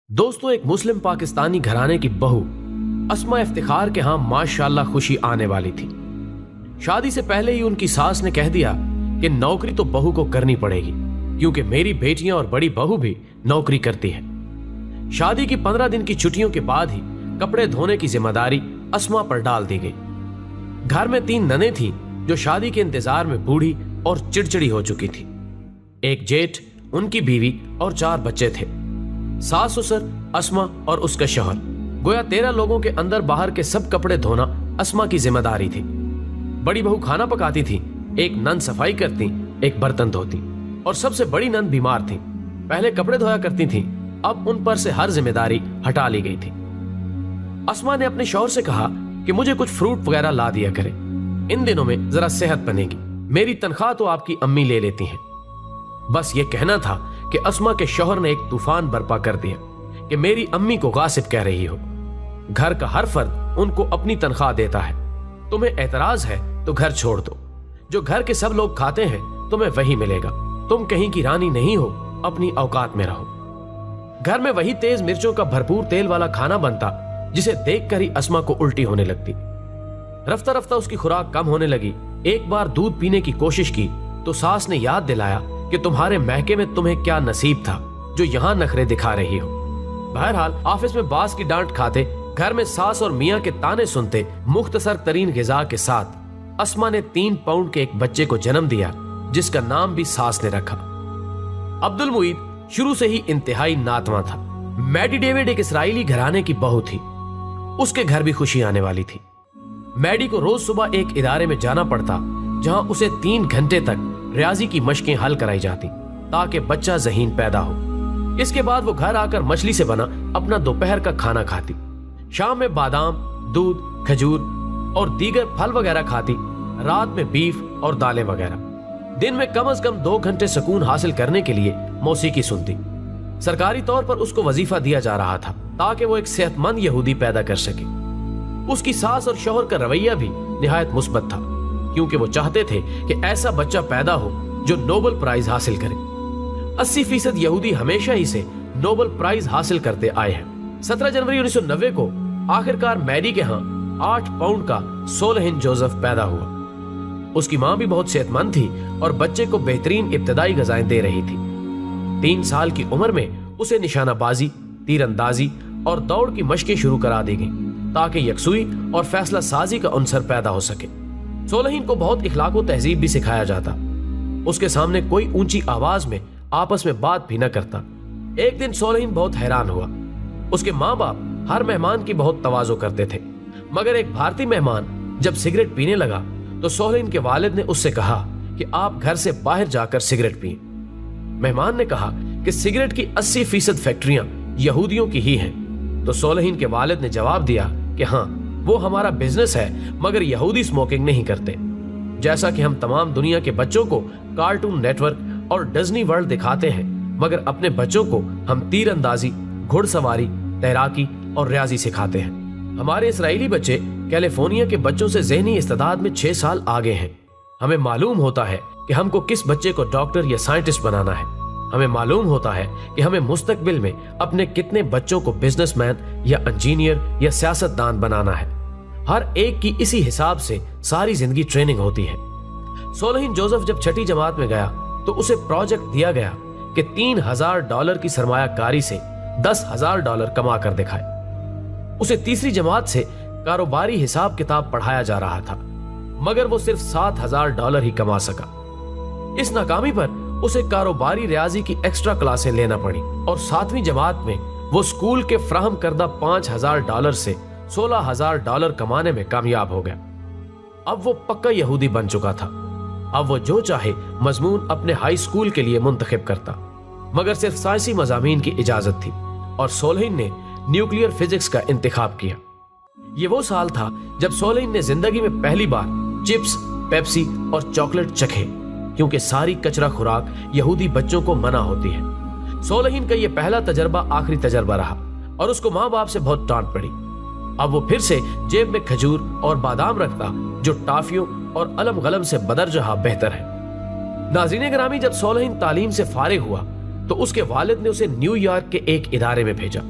दोस्तों, एक मुस्लिम पाकिस्तानी घराने की बहू अस्मा इफ्तिखार के यहाँ माशाल्लाह खुशी आने वाली थी। शादी से पहले ही उनकी सास ने कह दिया कि नौकरी तो बहू को करनी पड़ेगी, क्योंकि मेरी बेटियां और बड़ी बहू भी नौकरी करती है। शादी की 15 दिन की छुट्टियों के बाद ही कपड़े धोने की जिम्मेदारी अस्मा पर डाल दी गई। घर में 3 ननें थीं जो शादी के इंतजार में बूढ़ी और चिड़चिड़ी हो चुकी थी। एक जेठ, उनकी बीवी और 4 बच्चे थे। सास ससुर, अस्मा और उसका शौहर, गोया 13 लोगों के अंदर बाहर के सब कपड़े धोना अस्मा की जिम्मेदारी थी। बड़ी बहू खाना पकाती थी, एक नन सफाई करती, एक बर्तन धोती, और सबसे बड़ी नन बीमार थी। पहले कपड़े धोया करती थी, अब उन पर से हर जिम्मेदारी हटा ली गई थी। अस्मा ने अपने शौहर से कहा कि मुझे कुछ फ्रूट वगैरह ला दिया करे, इन दिनों में जरा सेहत बनेगी। मेरी तनख्वाह तो आपकी अम्मी ले लेती हैं। बस ये कहना था कि अस्मा के शौहर ने एक तूफान बर्पा कर दिया कि मेरी अम्मी को गासिब कह रही हो। घर का हर फर्द उनको अपनी तनख्वाह देता है, तुम्हें एतराज है तो घर छोड़ दो। जो घर के सब लोग खाते हैं तुम्हें वही मिलेगा। तुम कहीं की रानी नहीं हो, अपनी औकात में रहो। घर में वही तेज मिर्चों का भरपूर तेल वाला खाना बनता जिसे देखकर ही अस्मा को उल्टी होने लगती। रफ्ता रफ्ता उसकी खुराक कम होने लगी। एक बार दूध पीने की कोशिश की तो सास ने याद दिलाया कि तुम्हारे महके में तुम्हें क्या नसीब था जो यहाँ नखरे दिखा रही हो। बहरहाल ऑफिस में बास की डांट खाते, घर में सास और मियाँ के ताने सुनते, मुख्तसर तरीन गिजा के साथ अस्मा ने 3 पाउंड के एक बच्चे को जन्म दिया, जिसका नाम भी सास ने रखा। अब्दुल मुईद शुरू से ही इंतहाई नातवा था। मैडी डेविड एक इसराइली घराने की बहू थी। उसके घर भी खुशी आने वाली थी। मैडी को रोज सुबह एक इदारे में जाना पड़ता जहां उसे 3 घंटे तक रियाजी की मशकें हल कराई जाती ताकि बच्चा ज़हीन पैदा हो। इसके बाद वो घर आकर मछली से बना अपना दोपहर का खाना खाती। शाम में बादाम, दूध, खजूर और दीगर फल वगैरह खाती। रात में बीफ और दालें वगैरह। दिन में कम से कम 2 घंटे सुकून हासिल करने के लिए मौसीकी सुनती। सरकारी तौर पर उसको वजीफा दिया जा रहा था ताकि वो एक सेहतमंद यहूदी पैदा कर सके। उसकी सास और शौहर का रवैया भी निहायत मुस्बत था, क्योंकि वो चाहते थे कि ऐसा बच्चा पैदा हो जो नोबेल प्राइज हासिल करे। 80% यहूदी हमेशा ही से नोबेल प्राइज हासिल करते आए हैं। 17 जनवरी 1990 को आखिरकार मैडी के यहाँ 8 पाउंड का सोलहिन जोसेफ पैदा हुआ। उसकी माँ भी बहुत सेहतमंद थी और बच्चे को बेहतरीन इब्तदाई ग़िज़ाएं दे रही थी। 3 साल की उम्र में उसे निशानाबाजी, तीरंदाजी और दौड़ की मशकें शुरू करा दी गई ताकि यकसुई और फैसला साजी का अंसर पैदा हो सके। सोलहीन को बहुत इखलाक व तहजीब भी सिखाया जाता। उसके सामने कोई ऊंची आवाज में आपस में बात भी न करता। एक दिन सोलहीन बहुत हैरान हुआ। उसके माँ बाप हर मेहमान की बहुत तवाज़ो करते थे, मगर एक भारतीय मेहमान जब सिगरेट पीने लगा तो सोलहीन के वालिद ने उससे कहा कि आप घर से बाहर जाकर सिगरेट पिए। मेहमान ने कहा कि सिगरेट की 80% फैक्ट्रियां यहूदियों की ही हैं। तो सोलहीन के वालिद ने जवाब दिया कि हाँ, वो हमारा बिजनेस है, मगर यहूदी स्मोकिंग नहीं करते। जैसा कि हम तमाम दुनिया के बच्चों को कार्टून नेटवर्क और डिज्नी वर्ल्ड दिखाते हैं, मगर अपने बच्चों को हम तीरंदाजी, घुड़सवारी, तैराकी और रियाजी सिखाते हैं। हमारे इसराइली बच्चे कैलिफोर्निया के बच्चों से ज़हनी इस्तेदाद में 6 साल आगे हैं। हमें मालूम होता है कि हमको किस बच्चे को डॉक्टर या साइंटिस्ट बनाना है। हमें मालूम होता है कि हमें मुस्तकबिल में अपने कितने बच्चों को बिजनेसमैन या इंजीनियर या सियासतदान बनाना है। हर एक की इसी हिसाब से सारी जिंदगी ट्रेनिंग होती है। सोलहीन जोसेफ जब 6ठी जमात में गया तो उसे प्रोजेक्ट दिया गया कि $3000 की सरमायाकारी से $10,000 कमा कर दिखाए। उसे तीसरी जमात से कारोबारी हिसाब किताब पढ़ाया जा रहा था, मगर वो सिर्फ $7,000 ही कमा सका। इस नाकामी पर उसे कारोबारी रियाजी की एक्स्ट्रा क्लासें लेना पड़ी और 7वीं जमात में वो स्कूल के फ्राहम करदा $5,000 से $16,000 कमाने में कामयाब हो गया। अब वो पक्का यहूदी बन चुका था। अब वो जो चाहे मजमून अपने हाई स्कूल के लिए मुंतखब करता, मगर सिर्फ साइंसी मजामीन की इजाजत थी और सोलहीन ने न्यूक्लियर फिजिक्स का इंतखाब किया। ये वो साल था जब सोलहीन ने जिंदगी में पहली बार चिप्स, पेप्सी और चॉकलेट चखे, क्योंकि सारी कचरा खुराक यहूदी बच्चों को मना होती है। सोलहीन का ये पहला तजर्बा आखिरी तजर्बा रहा और उसको माँ बाप से बहुत डांट पड़ी। अब वो फिर से जेब में खजूर और बादाम रखता, जो टाफियों और अलम गलम से बदरजहा बेहतर है। नाज़रीन गिरामी, जब सोलहीन तालीम से फारिग हुआ तो उसके वालिद ने उसे न्यूयॉर्क के एक इदारे में भेजा।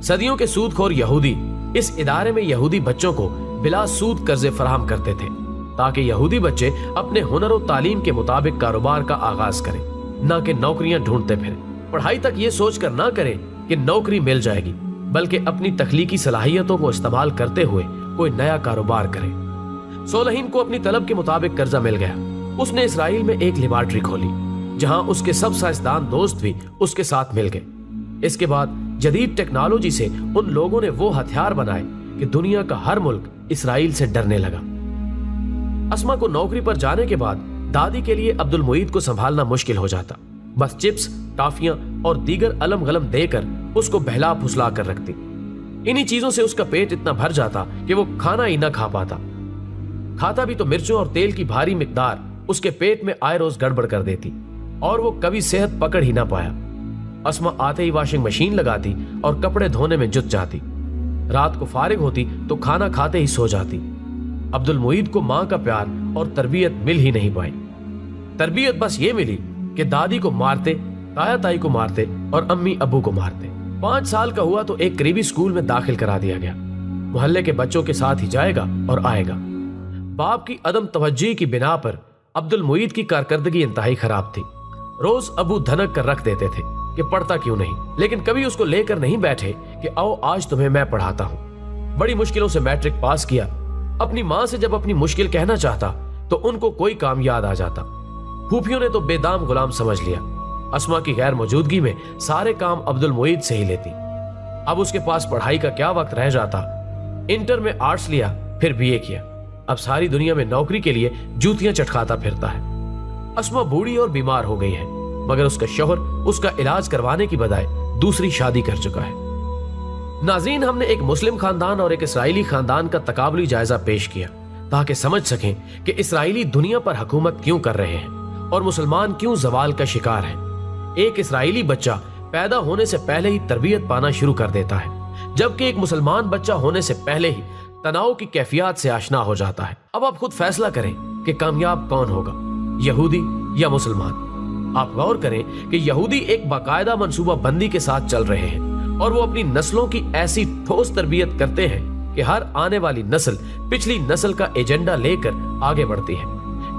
सदियों के सूदखोर यहूदी इस इदारे में यहूदी बच्चों को बिला सूद कर्जे फराहम करते थे ताकि यहूदी बच्चे अपने हुनर और तालीम के मुताबिक कारोबार का आगाज करें, न कि नौकरियां ढूंढते फिरें। पढ़ाई तक ये सोचकर ना करें कि नौकरी मिल जाएगी, बल्कि अपनी तख्लीकी सलाहियतों को इस्तेमाल करते हुए कोई नया कारोबार करें। सोलहीन को अपनी तलब के मुताबिक कर्जा मिल गया। उसने इसराइल में एक लेबॉर्ट्री खोली, जहां उसके सब साइंसदान दोस्त भी उसके साथ मिल गए। इसके बाद जदीद टेक्नोलॉजी से उन लोगों ने वो हथियार बनाए कि दुनिया का हर मुल्क इसराइल से डरने लगा। अस्मा को नौकरी पर जाने के बाद दादी के लिए अब्दुल मुईद को संभालना मुश्किल हो जाता। बस चिप्स, टॉफियां और दीगर अलम गलम देकर उसको बहला फुसला कर रखती। इन्हीं चीजों से उसका पेट इतना भर जाता कि वो खाना ही ना खा पाता। खाता भी तो मिर्चों और तेल की भारी मिकदार उसके पेट में आए रोज गड़बड़ कर देती और वो कभी सेहत पकड़ ही ना पाया। अस्मा आते ही वॉशिंग मशीन लगाती और कपड़े धोने में जुट जाती। रात को फारिग होती तो खाना खाते ही सो जाती। अब्दुल मुईद को मां का प्यार और तरबियत मिल ही नहीं पाई। तरबियत बस ये मिली कि दादी को मारते, ताया ताई को मारते और अम्मी अब्बू को मारते। 5 साल का हुआ तो एक करीबी स्कूल में दाखिल करा दिया गया। मोहल्ले के बच्चों के साथ ही जाएगा और आएगा। बाप की अदम तवज्जो की बिना पर अब्दुल मुईद की कारकर्दगी इंतहाई खराब थी। रोज अबू धनक कर रख देते थे कि पढ़ता क्यों नहीं, लेकिन कभी उसको लेकर नहीं बैठे कि आओ आज तुम्हें मैं पढ़ाता हूं। बड़ी मुश्किलों से मैट्रिक पास किया। अपनी मां से जब अपनी मुश्किल कहना चाहता तो उनको कोई काम याद आ जाता। फूफियों ने तो बेदाम गुलाम समझ लिया। अस्मा की गैर मौजूदगी में सारे काम अब्दुल मुईद से ही लेती। अब उसके पास पढ़ाई का क्या वक्त रह जाता। इंटर में आर्ट्स लिया, फिर बीए किया। अब सारी दुनिया में नौकरी के लिए जूतियां चटखाता फिरता है। अस्मा बूढ़ी और बीमार हो गई है, मगर उसका शौहर उसका इलाज करवाने की बजाय दूसरी शादी कर चुका है। नाज़रीन, हमने एक मुस्लिम खानदान और एक इसराइली खानदान का तकाबली जायजा पेश किया ताकि समझ सकें कि इसराइली दुनिया पर हुकूमत क्यों कर रहे हैं और मुसलमान क्यों जवाल का शिकार हैं। एक इसराइली बच्चा पैदा होने से पहले ही तरबियत पाना शुरू कर देता है, जबकि एक मुसलमान बच्चा होने से पहले ही तनाव की कैफियत से आशना हो जाता है। अब आप खुद फैसला करें कि कामयाब कौन होगा, यहूदी या मुसलमान। आप गौर करें कि यहूदी एक बाकायदा मंसूबा बंदी के साथ चल रहे हैं और वो अपनी नस्लों की ऐसी ठोस तरबियत करते हैं कि हर आने वाली नस्ल पिछली नस्ल का एजेंडा लेकर आगे बढ़ती है।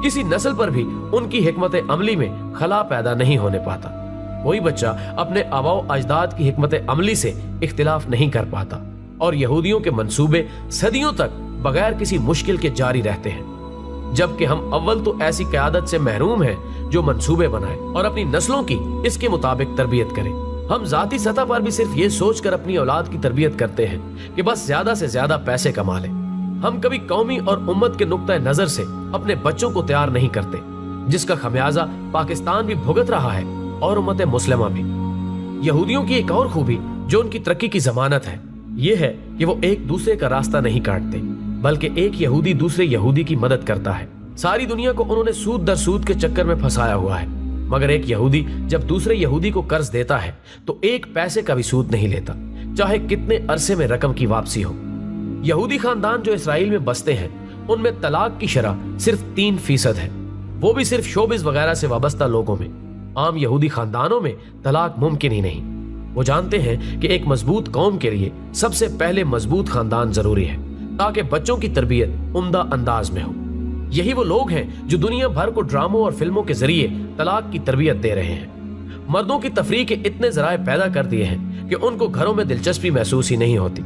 किसी नस्ल पर भी उनकी हिकमत अमली में खला पैदा नहीं होने पाता। कोई बच्चा अपने आबाओ अजदाद की हिकमत अमली से इख्तिलाफ नहीं कर पाता और यहूदियों के मंसूबे सदियों तक बगैर किसी मुश्किल के जारी रहते हैं, जबकि हम अव्वल तो ऐसी क़यादत से महरूम हैं जो मंसूबे बनाए और अपनी नस्लों की इसके मुताबिक तरबियत करें। हम जाती सतह पर भी सिर्फ ये सोचकर अपनी औलाद की तरबियत करते हैं कि बस ज्यादा से ज्यादा पैसे कमा लें। हम कभी कौमी और उम्मत के नुक्ता नजर से अपने बच्चों को तैयार नहीं करते, जिसका खमियाजा पाकिस्तान भी भुगत रहा है और उम्मत मुस्लिमा भी। यहूदियों की एक और खूबी जो उनकी तरक्की की जमानत है, ये है कि वो एक दूसरे का रास्ता नहीं काटते, बल्कि एक यहूदी दूसरे यहूदी की मदद करता है। सारी दुनिया को उन्होंने सूद दर सूद के चक्कर में फंसाया हुआ है, मगर एक यहूदी जब दूसरे यहूदी को कर्ज देता है तो एक पैसे का भी सूद नहीं लेता, चाहे कितने अरसे में रकम की वापसी हो। यहूदी खानदान जो इसराइल में बसते हैं उनमें तलाक की शरह सिर्फ 3% है, वो भी सिर्फ शोबिस वगैरह से वाबस्ता लोगों में। आम यहूदी खानदानों में तलाक मुमकिन ही नहीं। वो जानते हैं कि एक मजबूत कौम के लिए सबसे पहले मजबूत खानदान जरूरी है ताकि बच्चों की तरबियत उम्दा अंदाज में हो। यही वो लोग हैं जो दुनिया भर को ड्रामों और फिल्मों के जरिए तलाक की तरबियत दे रहे हैं। मर्दों की तफरीह के इतने जराए पैदा कर दिए हैं कि उनको घरों में दिलचस्पी महसूस ही नहीं होती,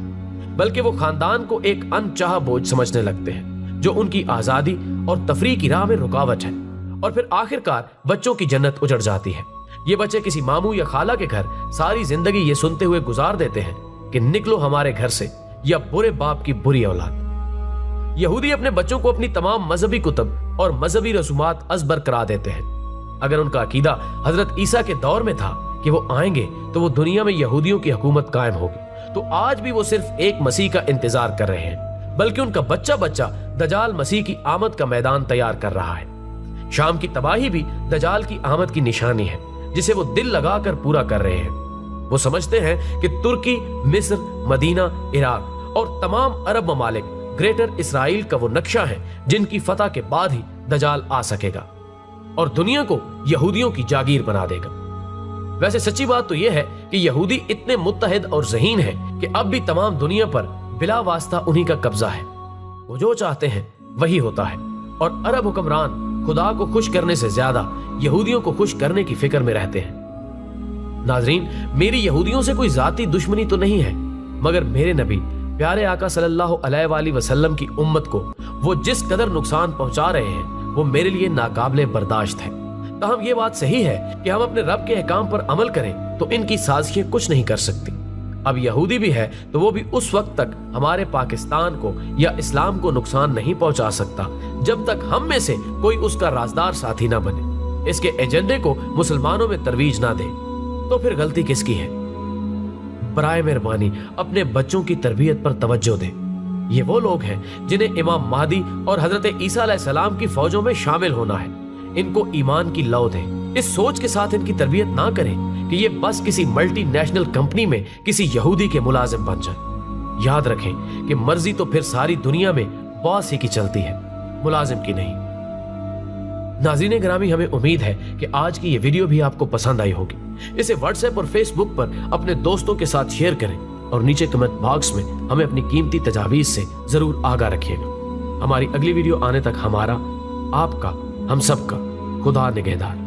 बल्कि वो खानदान को एक अनचाहा बोझ समझने लगते हैं जो उनकी आजादी और तफरीह की राह में रुकावट है। और फिर आखिरकार बच्चों की जन्नत उजड़ जाती है। ये बच्चे किसी मामू या खाला के घर सारी जिंदगी ये सुनते हुए गुजार देते हैं कि निकलो हमारे घर से, या बुरे बाप की बुरी औलाद। यहूदी अपने बच्चों को अपनी तमाम मजहबी कुतब और मजहबी रसूमात अज़बर करा देते हैं। अगर उनका अकीदा हजरत ईसा के दौर में था कि वो आएंगे तो वो दुनिया में यहूदियों की हुकूमत कायम होगी, तो आज भी वो सिर्फ एक मसीह का इंतजार कर रहे हैं, बल्कि उनका बच्चा बच्चा दजाल मसीह की आमद का मैदान तैयार कर रहा है। शाम की तबाही भी दजाल की आमद की निशानी है, जिसे वो दिल लगाकर पूरा कर रहे हैं। वो समझते हैं कि तुर्की, मिस्र, मदीना, इराक और तमाम अरब ममालिक ग्रेटर इसराइल का वो नक्शा है जिनकी फतह के बाद ही दजाल आ सकेगा और दुनिया को यहूदियों की जागीर बना देगा। वैसे सच्ची बात तो यह है कि यहूदी इतने मुत्तहिद और ज़हीन हैं कि अब भी तमाम दुनिया पर बिला वास्ता उन्हीं का कब्जा है। वो जो चाहते हैं वही होता है और अरब हुक्मरान खुदा को खुश करने से ज्यादा यहूदियों को खुश करने की फिक्र में रहते हैं। नाजरीन, मेरी यहूदियों से कोई जाती दुश्मनी तो नहीं है, मगर मेरे नबी प्यारे आका सल्लल्लाहु अलैहि वसल्लम की उम्मत को वो जिस कदर नुकसान पहुंचा रहे हैं वो मेरे लिए नाकाबिले बर्दाश्त है। ताहम ये बात सही है कि हम अपने रब के अहकाम पर अमल करें तो इनकी साजिशें कुछ नहीं कर सकती। अब यहूदी भी है तो वो भी उस वक्त तक हमारे पाकिस्तान को या इस्लाम को नुकसान नहीं पहुंचा सकता जब तक हम में से कोई उसका राजदार साथी ना बने, इसके एजेंडे को मुसलमानों में तरवीज ना दे। तो फिर गलती किसकी है? बराए मेहरबानी अपने बच्चों की तरबियत पर तवज्जो दें। ये वो लोग हैं जिन्हें इमाम महदी और हजरत ईसा अलैहिस्सलाम की फौजों में शामिल होना है। इनको ईमान की लौ दें। इस सोच के साथ इनकी तरबियत ना करें कि ये बस किसी मल्टी नेशनल कंपनी में किसी यहूदी के मुलाजिम बन जाए। याद रखें कि मर्जी तो फिर सारी दुनिया में बॉस ही की चलती है, मुलाजिम की नहीं। नाज़रीन गिरामी, हमें उम्मीद है कि आज की ये वीडियो भी आपको पसंद आई होगी। इसे व्हाट्सएप और फेसबुक पर अपने दोस्तों के साथ शेयर करें और नीचे कमेंट बॉक्स में हमें अपनी कीमती तजावीज़ से जरूर आगाह रखिएगा। हमारी अगली वीडियो आने तक हमारा, आपका, हम सबका खुदा निगहदार।